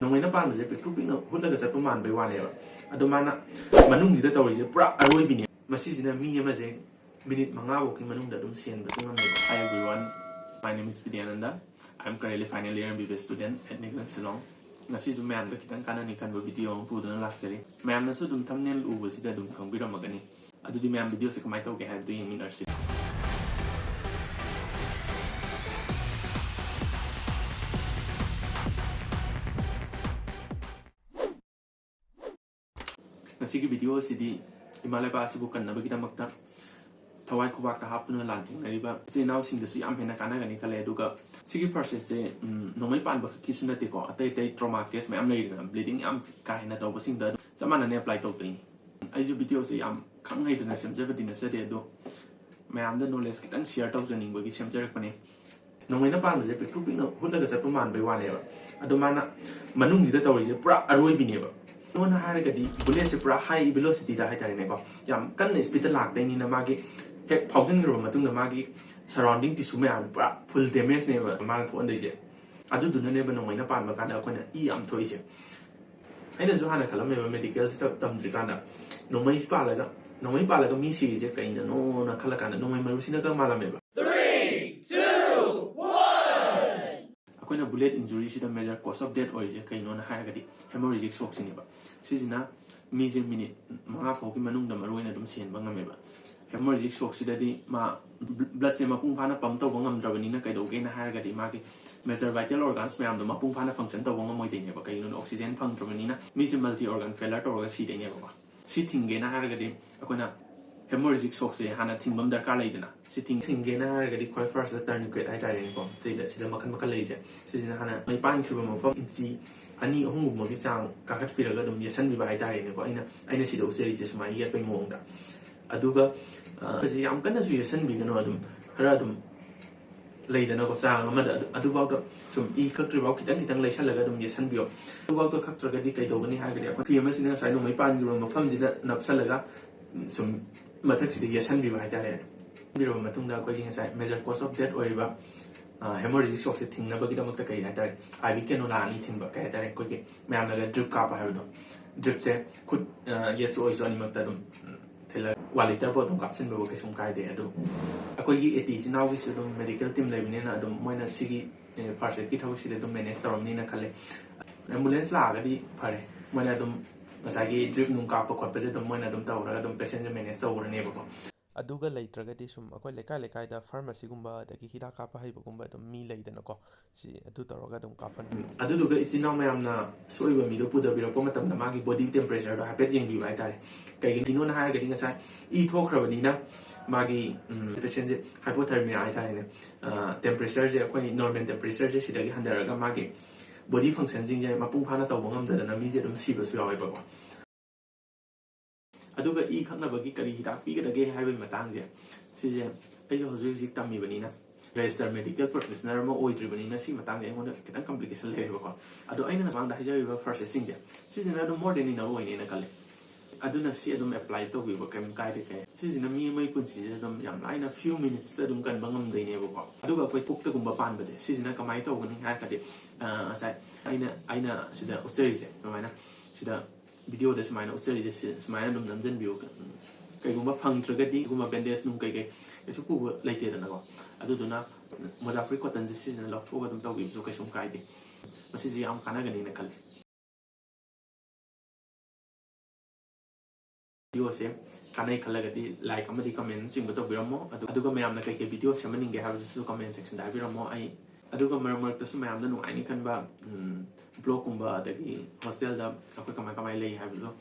Nongmei na panbaga picture ping hulaga sa puman by one ever. Adomana Manung did the Tori, Pra Arroy Masisina me amazing minute manga walking Manung that Sien but Hi everyone, my name is Vidyananda. I'm currently final year MBA student at Nicholas Salon. Nasi man the Kitan Kananikan video on Pudun luxury. Mam Nasudum thumbnail was it a dum come with a magani. I do the man videos like my token had doing in our city. Nasiki video city Himalaya Pasibu can never get a makta. Tawai Kubaka happen landing, River, say now sing the sweet Ampenakana and Nikaleduka. Siki process say, no my pan but kissunatico, a tay trauma case, my am bleeding, I'm kind of overseeing that. Some man apply to thing. As you video say, I'm can't hide in the same in the city do. My am the no less get and share thousand in with some jerkpany. No when a pan was a picture who does a man by one ever. Adomana Manung did the Tori, Pra Arroy never. No one had a bullets a high velocity that I never. Yam can is Peter Lack, then in a maggie. Heck, Powden room, Matunga Magi, surrounding the Suman, pull the mess never, a man for day. I do never know when a pan Magana when I am toys. I just want a Kalama medical stuff, Dum Drigana. No my spalaga, no my palaga misi, Jacka, no Kalakana, no my Marusina Malameva. 3, 2, 1. A bullet injury is the measure cause of death or Jacka on a hagadi, hemorrhagic socks in Eva. Sizina, Mizzy minute, Manga Pokemanum, the Maruina Dumsian Bangameva. Hemorrhagic shocks ma blood se mapung phana pump to bongam drabanina kai doge na har gadi magi major vital organs me am the mapung phana function to bongam moi dine ba kai no oxygen phang drabanina mi multi organ failure to ga si dine ba si thinge na har gadi akona hemorrhagic shocks se hana thingbam darkar leidana si thinge na har gadi koi first tourniquet ai tare ko sida sida makan makan leije sida hana mai pan khiba mafam inchi ani ahum mo gi chang ka khat piraga dum yesan bi ba ai tare ne ko aina sida useri je sumai ya pe mo ngda aduga I'm gonna see a sun being another Haradum laid an oxang, mother, Aduba, some e country rocket and kitang lay salagadum, yes, and bio. About the Katragadica, Dogani Hagari, PMS in us, I know my pan room of Famdi Napsalaga, some Mataxi, yes, and bio Italian. Biro Matunda going inside, measure cost of death or river. Hemorrhagic shocks thing never get a motaka. I became on anything but I direct quickly. Mamma drip cap I have done. Drip could yes, always only matadum. While it about caption book is some kind of it is now with the medical team living in a Moina Sigi part of the minister of Nina Kale. Ambulance lagadi pare when I don't as I get drip num cap or president when I don't tower, I don't passenger minister or a neighbor. Aduga later sum a leka pharmacy gumba the Hida Kappa Hibumba to me later no see a tutoragadum capan. Aduga is in Namna so when we put a bit of the Magi body temperature to happen in be vital. Kagan on high getting aside, eat talk ravanina, Magi passenger hypothermia, temperature, quite normal temperature, she did a Magi body functions in Mapung Panata Wongam than a museum Sibus Rival. Aduga e Kanabagi Hita, bigger the gay highway Matangja. Sizia, as you visit Tammy Vanina. Register medical purpose, Naramo or Tribanina, see Matanga, and complication level. I do any amount that I first a singer. Season I do more than in a way in a color. I do not see them apply to we become guided. Season a me may consider them young line a few minutes to them can bungam the neighbor. I do a quick cook to Gumbapan, but season a Kamaito when he had aside. Aina Sida Utserize, Mamana Sida. Video that's mine outside mine and then view. Kaguma Pang Tragedy, Guma Bendes Num Kake, is a poor later than ago. I do not Mozambique and the season of over them talk with Zucation Kaidi. But is the Kanagan in a color. You say, can I collect like a medical comments but of Biramo? I do go the Kake video summoning a house to comment section. I will I do go murmur to some man, no, I can ba blokumba the hostel, the African Makamai have so.